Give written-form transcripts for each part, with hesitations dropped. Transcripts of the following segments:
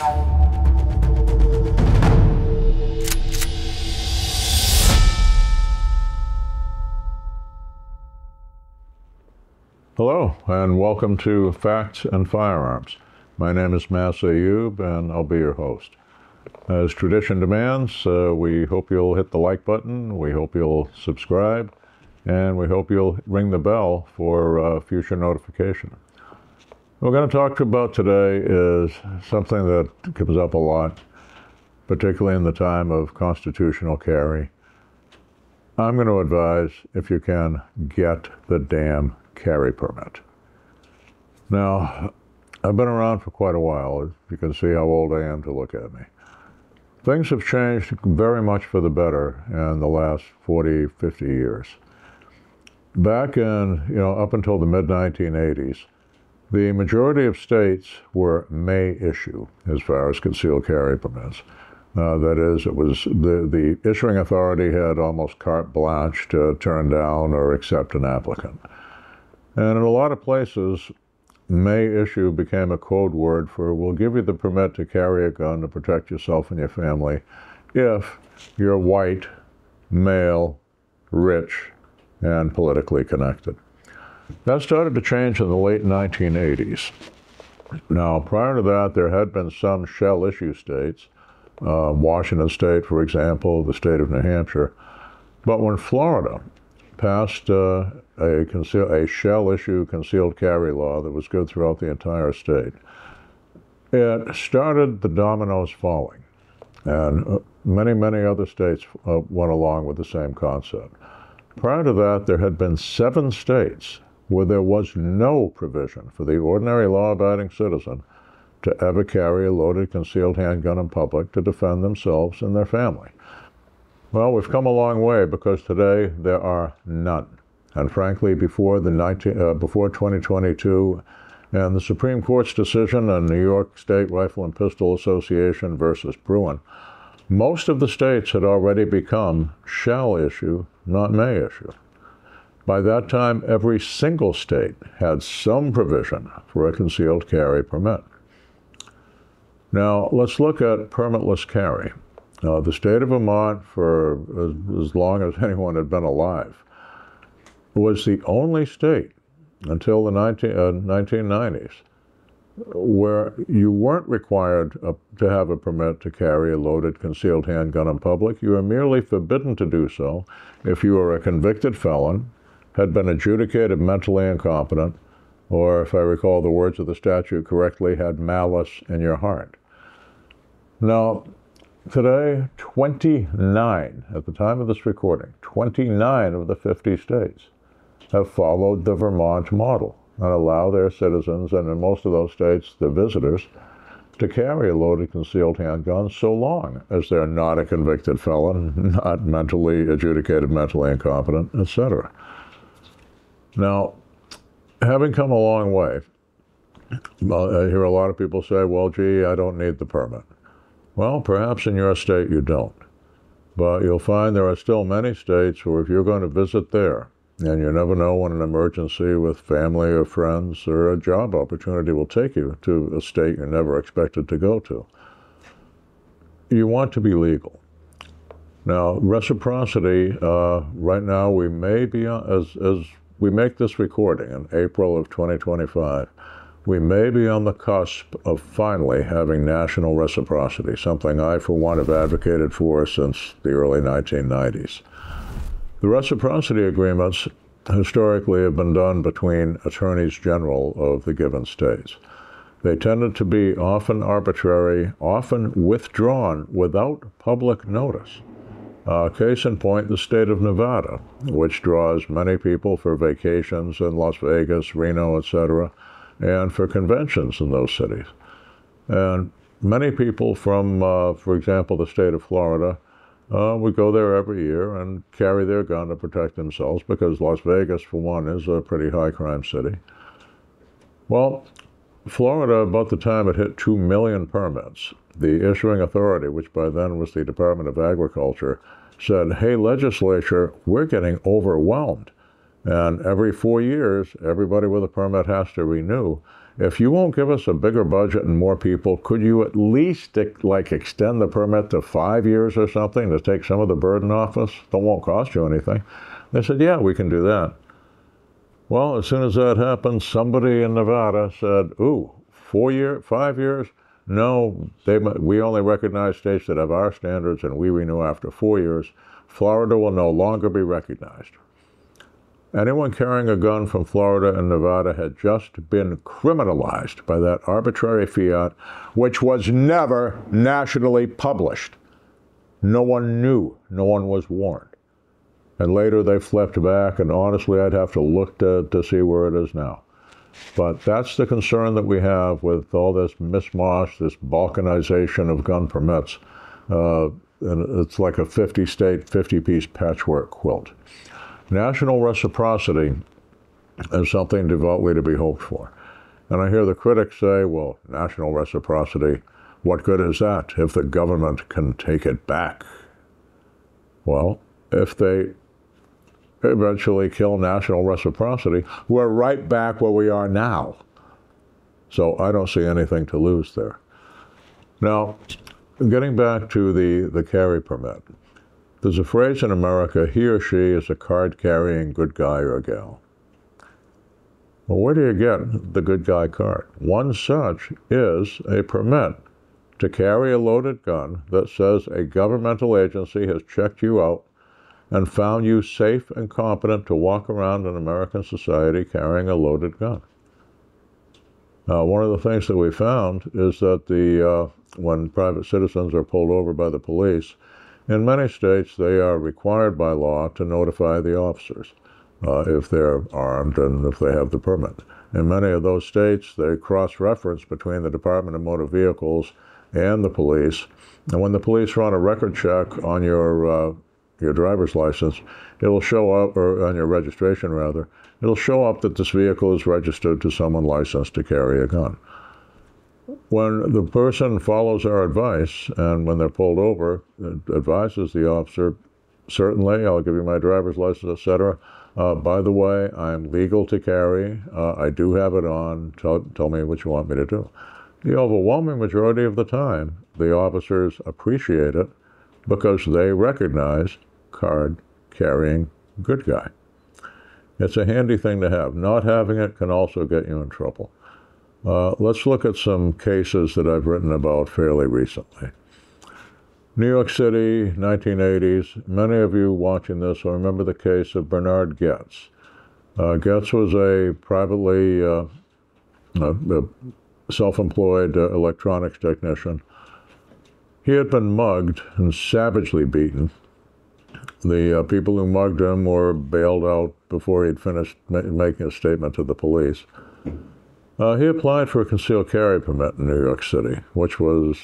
Hello, and welcome to Facts and Firearms. My name is Massad Ayoob, and I'll be your host. As tradition demands, we hope you'll hit the like button, we hope you'll subscribe, and we hope you'll ring the bell for future notification. What we're going to talk about today is something that comes up a lot, particularly in the time of constitutional carry. I'm going to advise, if you can, get the damn carry permit. Now, I've been around for quite a while. You can see how old I am to look at me. Things have changed very much for the better in the last 40, 50 years. Back in, up until the mid-1980s, the majority of states were may issue as far as concealed carry permits. That is, it was the issuing authority had almost carte blanche to turn down or accept an applicant. And in a lot of places, may issue became a code word for we'll give you the permit to carry a gun to protect yourself and your family if you're white, male, rich, and politically connected. That started to change in the late 1980s. Now, prior to that, there had been some shell issue states, Washington State, for example, the state of New Hampshire. But when Florida passed a shell issue concealed carry law that was good throughout the entire state, it started the dominoes falling. And many, many other states went along with the same concept. Prior to that, there had been 7 states where there was no provision for the ordinary law-abiding citizen to ever carry a loaded concealed handgun in public to defend themselves and their family. Well, we've come a long way because today there are none. And frankly, before 2022 and the Supreme Court's decision on New York State Rifle and Pistol Association versus Bruin, most of the states had already become shall issue, not may issue. By that time, every single state had some provision for a concealed carry permit. Now, let's look at permitless carry. The state of Vermont, for as long as anyone had been alive, was the only state until the 1990s where you weren't required to have a permit to carry a loaded concealed handgun in public. You were merely forbidden to do so if you were a convicted felon, had been adjudicated mentally incompetent, or, if I recall the words of the statute correctly, had malice in your heart. Now, today, 29, at the time of this recording, 29 of the 50 states have followed the Vermont model and allow their citizens, and in most of those states, the visitors, to carry a loaded concealed handgun so long as they're not a convicted felon, not mentally adjudicated, mentally incompetent, etc. Now, having come a long way, I hear a lot of people say, well, gee, I don't need the permit. Well, perhaps in your state you don't. But you'll find there are still many states where if you're going to visit there, and you never know when an emergency with family or friends or a job opportunity will take you to a state you never expected to go to, you want to be legal. Now, reciprocity, right now we may be, as we make this recording in April of 2025, we may be on the cusp of finally having national reciprocity, something I, for one, have advocated for since the early 1990s. The reciprocity agreements historically have been done between attorneys general of the given states. They tended to be often arbitrary, often withdrawn without public notice. Case in point, the state of Nevada, which draws many people for vacations in Las Vegas, Reno, etc., and for conventions in those cities. And many people from, for example, the state of Florida, would go there every year and carry their gun to protect themselves because Las Vegas, for one, is a pretty high crime city. Well, Florida, about the time it hit 2 million permits, the issuing authority, which by then was the Department of Agriculture, said, hey, legislature, we're getting overwhelmed. And every 4 years, everybody with a permit has to renew. if you won't give us a bigger budget and more people, could you at least like extend the permit to 5 years or something to take some of the burden off us? That won't cost you anything. They said, yeah, we can do that. Well, as soon as that happened, somebody in Nevada said, ooh, 5 years? No, we only recognize states that have our standards, and we renew after 4 years. Florida will no longer be recognized. Anyone carrying a gun from Florida and Nevada had just been criminalized by that arbitrary fiat, which was never nationally published. No one knew. No one was warned. And later they flipped back, and honestly, I'd have to look to see where it is now. But that's the concern that we have with all this mishmash, this balkanization of gun permits. And it's like a 50-state, 50-piece patchwork quilt. National reciprocity is something devoutly to be hoped for. And I hear the critics say, well, national reciprocity, what good is that if the government can take it back? Well, if they eventually kill national reciprocity, we're right back where we are now. So I don't see anything to lose there. Now, getting back to the carry permit, there's a phrase in America, he or she is a card-carrying good guy or gal. Well, where do you get the good guy card? One such is a permit to carry a loaded gun that says a governmental agency has checked you out and found you safe and competent to walk around in American society carrying a loaded gun. One of the things that we found is that when private citizens are pulled over by the police, in many states they are required by law to notify the officers if they're armed and if they have the permit. In many of those states, they cross-reference between the Department of Motor Vehicles and the police. And when the police run a record check on your driver's license, it'll show up, or on your registration rather, it'll show up that this vehicle is registered to someone licensed to carry a gun. When the person follows our advice, and when they're pulled over, advises the officer, certainly, I'll give you my driver's license, etc. By the way, I'm legal to carry. I do have it on. Tell me what you want me to do. The overwhelming majority of the time, the officers appreciate it because they recognize card-carrying good guy. It's a handy thing to have. Not having it can also get you in trouble. Let's look at some cases that I've written about fairly recently. New York City, 1980s. Many of you watching this will remember the case of Bernard Goetz. Goetz was a privately self-employed electronics technician. He had been mugged and savagely beaten. The people who mugged him were bailed out before he'd finished making a statement to the police. He applied for a concealed carry permit in New York City, which was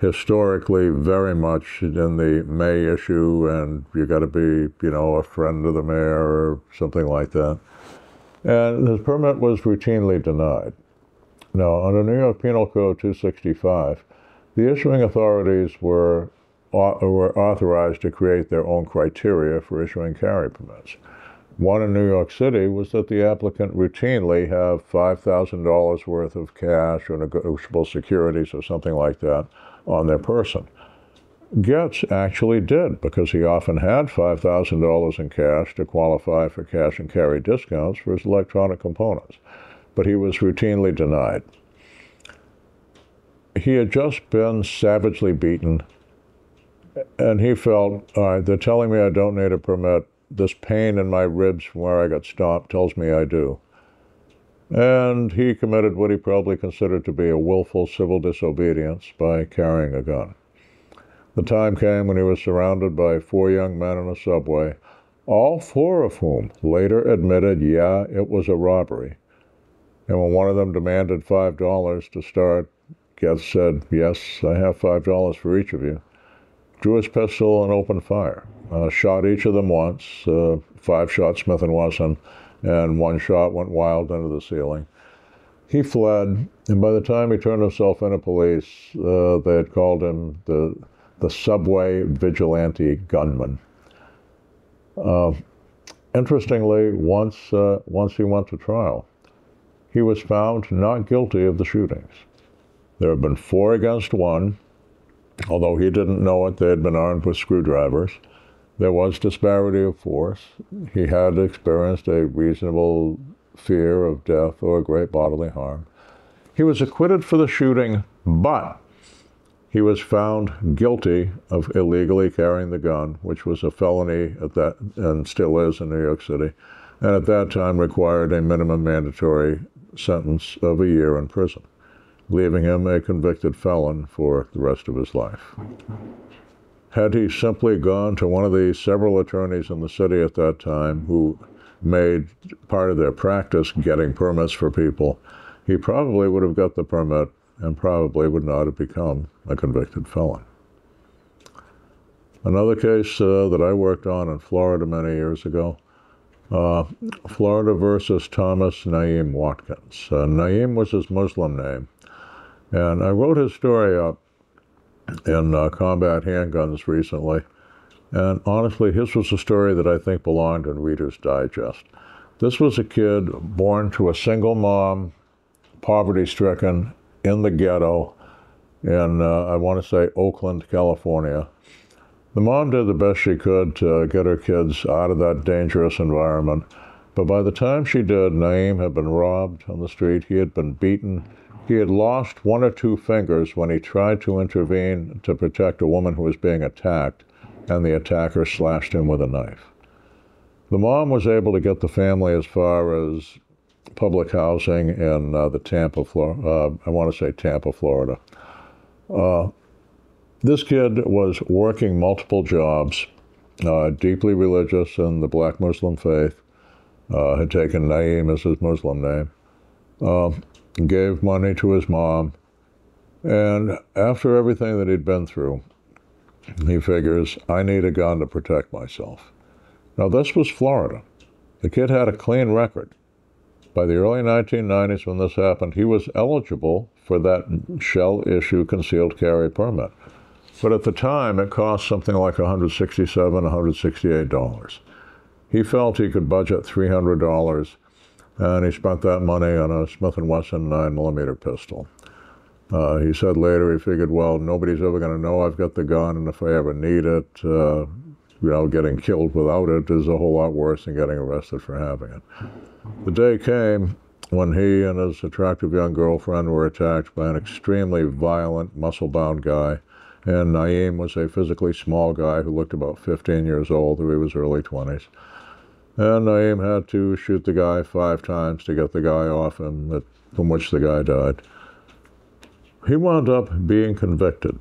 historically very much in the May issue, and you got to be, a friend of the mayor or something like that. And his permit was routinely denied. Now, under New York Penal Code 265, the issuing authorities were authorized to create their own criteria for issuing carry permits. One in New York City was that the applicant routinely have $5,000 worth of cash or negotiable securities or something like that on their person. Goetz actually did, because he often had $5,000 in cash to qualify for cash and carry discounts for his electronic components, but he was routinely denied. He had just been savagely beaten, and he felt, all right, they're telling me I don't need a permit. This pain in my ribs from where I got stomped tells me I do. And he committed what he probably considered to be a willful civil disobedience by carrying a gun. The time came when he was surrounded by 4 young men in a subway, all 4 of whom later admitted, yeah, it was a robbery. And when one of them demanded $5 to start, Goetz said, yes, I have $5 for each of you. Drew his pistol and opened fire. Shot each of them once, 5 shots Smith & Wesson, and 1 shot went wild into the ceiling. He fled, and by the time he turned himself into police, they had called him the Subway Vigilante gunman. Interestingly, once he went to trial, he was found not guilty of the shootings. There have been 4 against 1, although he didn't know it. They had been armed with screwdrivers. There was disparity of force. He had experienced a reasonable fear of death or great bodily harm. He was acquitted for the shooting, but he was found guilty of illegally carrying the gun, which was a felony at that, and still is in New York City, and at that time required a minimum mandatory sentence of a year in prison, leaving him a convicted felon for the rest of his life. Had he simply gone to one of the several attorneys in the city at that time who made part of their practice getting permits for people, he probably would have got the permit and probably would not have become a convicted felon. Another case that I worked on in Florida many years ago, Florida versus Thomas Naim Watkins. Naim was his Muslim name, and I wrote his story up in Combat Handguns recently, and honestly, his was a story that I think belonged in Reader's Digest. This was a kid born to a single mom, poverty-stricken, in the ghetto in, I want to say, Oakland, California. The mom did the best she could to get her kids out of that dangerous environment, but by the time she did, Naim had been robbed on the street, he had been beaten, he had lost 1 or 2 fingers when he tried to intervene to protect a woman who was being attacked, and the attacker slashed him with a knife. The mom was able to get the family as far as public housing in the Tampa, Florida. This kid was working multiple jobs, deeply religious in the black Muslim faith, had taken Naim as his Muslim name, gave money to his mom, and after everything that he'd been through, he figures, I need a gun to protect myself. Now, this was Florida. The kid had a clean record. By the early 1990s, when this happened, he was eligible for that shell-issue concealed carry permit. But at the time, it cost something like $167, $168. He felt he could budget $300, and he spent that money on a Smith & Wesson 9mm pistol. He said later, he figured, well, nobody's ever going to know I've got the gun, and if I ever need it, getting killed without it is a whole lot worse than getting arrested for having it. The day came when he and his attractive young girlfriend were attacked by an extremely violent, muscle-bound guy, and Naim was a physically small guy who looked about 15 years old, or he was early 20s. And Naim had to shoot the guy 5 times to get the guy off him, from which the guy died. He wound up being convicted.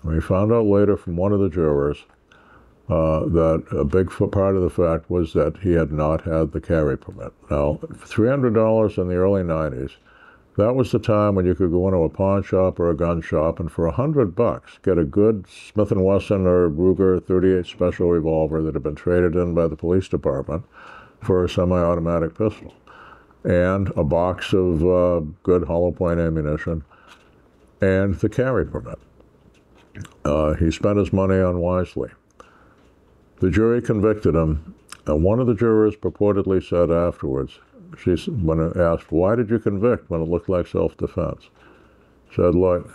We found out later from one of the jurors that a big part of the fact was that he had not had the carry permit. Now, $300 in the early 90s, that was the time when you could go into a pawn shop or a gun shop and for $100 get a good Smith & Wesson or Ruger 38 Special revolver that had been traded in by the police department for a semi-automatic pistol, and a box of good hollow point ammunition, and the carry permit. He spent his money unwisely. The jury convicted him, and one of the jurors purportedly said afterwards, when asked, why did you convict when it looked like self-defense? Said, look,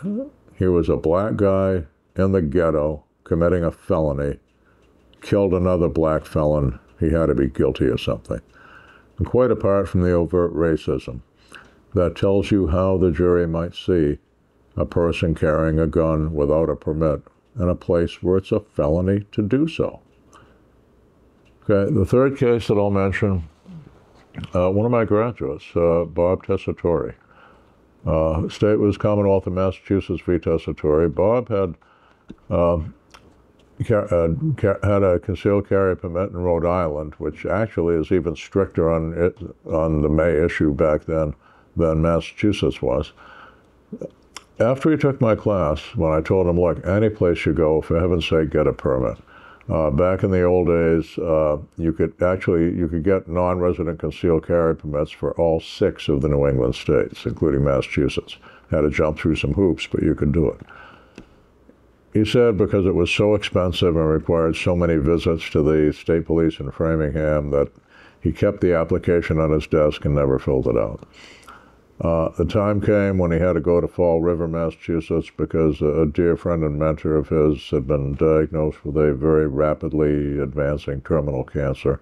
he was a black guy in the ghetto committing a felony, killed another black felon, he had to be guilty of something. And quite apart from the overt racism, that tells you how the jury might see a person carrying a gun without a permit in a place where it's a felony to do so. Okay, the third case that I'll mention, one of my graduates, Bob Tessatori. State was Commonwealth of Massachusetts v. Tessatori. Bob had a concealed carry permit in Rhode Island, which actually is even stricter on the May issue back then than Massachusetts was. After he took my class, when I told him, look, any place you go, for heaven's sake, get a permit. Back in the old days, you could get non-resident concealed carry permits for all 6 of the New England states, including Massachusetts. Had to jump through some hoops, but you could do it. He said because it was so expensive and required so many visits to the state police in Framingham that He kept the application on his desk and never filled it out. The time came when he had to go to Fall River, Massachusetts, because a dear friend and mentor of his had been diagnosed with a very rapidly advancing terminal cancer.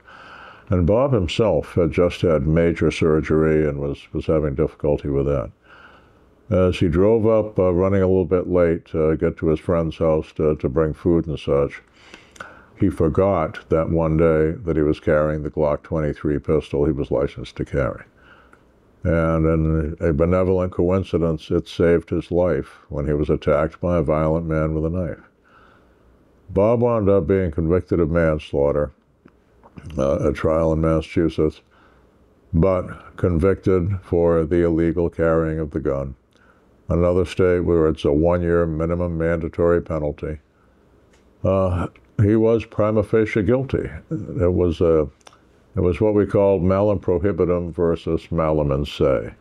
And Bob himself had just had major surgery and was having difficulty with that. As he drove up, running a little bit late to get to his friend's house to bring food and such, he forgot that one day that he was carrying the Glock 23 pistol he was licensed to carry. And in a benevolent coincidence, it saved his life when he was attacked by a violent man with a knife. Bob wound up being convicted of manslaughter, a trial in Massachusetts, but convicted for the illegal carrying of the gun. Another state where it's a 1-year minimum mandatory penalty. He was prima facie guilty. It was what we called Malum prohibitum versus Malammanay.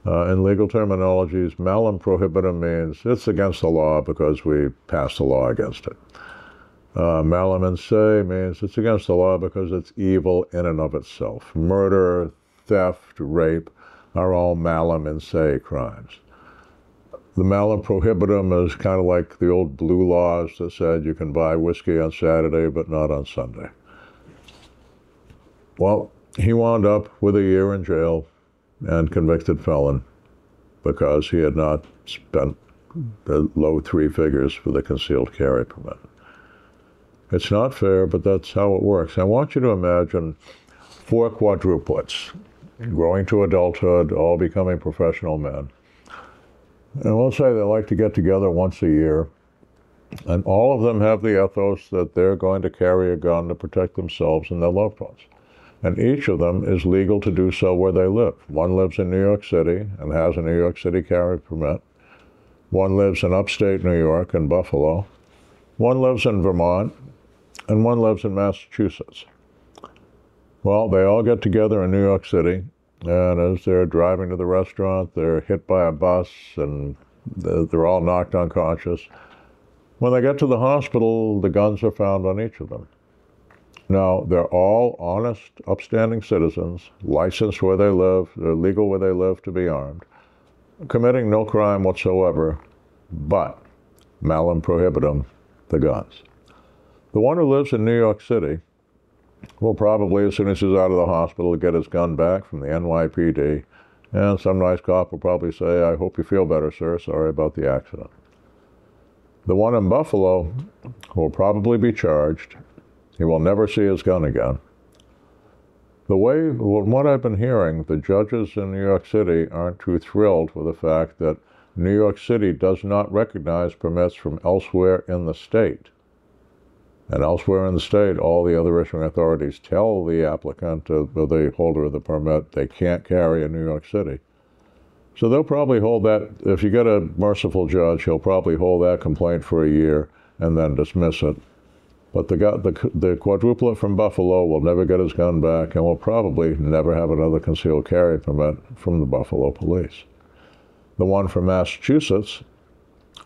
In legal terminologies, Malum prohibitum means it's against the law because we passed a law against it. Malammanay means it's against the law because it's evil in and of itself. Murder, theft, rape are all Malammanay crimes. The Malum prohibitum is kind of like the old blue laws that said you can buy whiskey on Saturday but not on Sunday. Well, he wound up with a year in jail and convicted felon because he had not spent the low 3 figures for the concealed carry permit. It's not fair, but that's how it works. I want you to imagine 4 quadruplets growing to adulthood, all becoming professional men. And we'll say they like to get together once a year, and all of them have the ethos that they're going to carry a gun to protect themselves and their loved ones. And each of them is legal to do so where they live. One lives in New York City and has a New York City carry permit. One lives in upstate New York in Buffalo. One lives in Vermont, and one lives in Massachusetts. Well, they all get together in New York City, and as they're driving to the restaurant, they're hit by a bus, and they're all knocked unconscious. When they get to the hospital, the guns are found on each of them. Now, they're all honest, upstanding citizens, licensed where they live, they're legal where they live to be armed, committing no crime whatsoever, but Malum prohibitum, the guns. The one who lives in New York City will probably, as soon as he's out of the hospital, get his gun back from the NYPD, and some nice cop will probably say, "I hope you feel better, sir. Sorry about the accident." The one in Buffalo will probably be charged. He will never see his gun again. From what I've been hearing, the judges in New York City aren't too thrilled with the fact that New York City does not recognize permits from elsewhere in the state. And elsewhere in the state, all the other issuing authorities tell the applicant, the holder of the permit, they can't carry in New York City. So they'll probably hold that, if you get a merciful judge, he'll probably hold that complaint for a year and then dismiss it. But the quadruplet from Buffalo will never get his gun back and will probably never have another concealed carry permit from the Buffalo police. The one from Massachusetts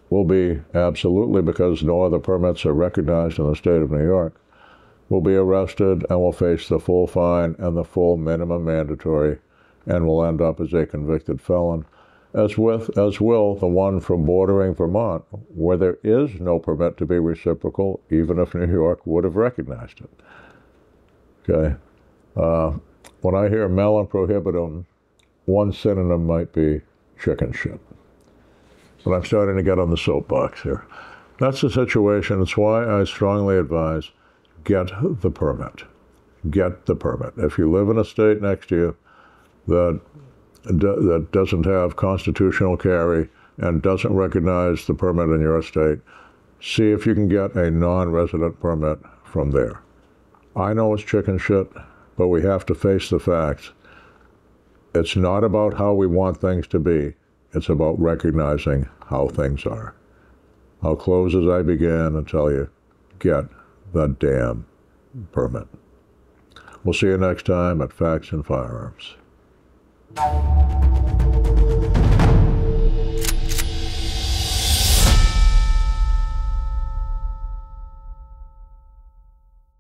will be absolutely, because no other permits are recognized in the state of New York, will be arrested and will face the full fine and the full minimum mandatory and will end up as a convicted felon, as will the one from bordering Vermont, where there is no permit to be reciprocal, even if New York would have recognized it. Okay. When I hear Malum prohibitum, one synonym might be chicken shit. But I'm starting to get on the soapbox here. That's the situation. It's why I strongly advise, get the permit. Get the permit. If you live in a state next to you that doesn't have constitutional carry and doesn't recognize the permit in your state, see if you can get a non-resident permit from there. I know it's chicken shit, but we have to face the facts. It's not about how we want things to be. It's about recognizing how things are. I'll close as I began and tell you, get the damn permit. We'll see you next time at Facts and Firearms.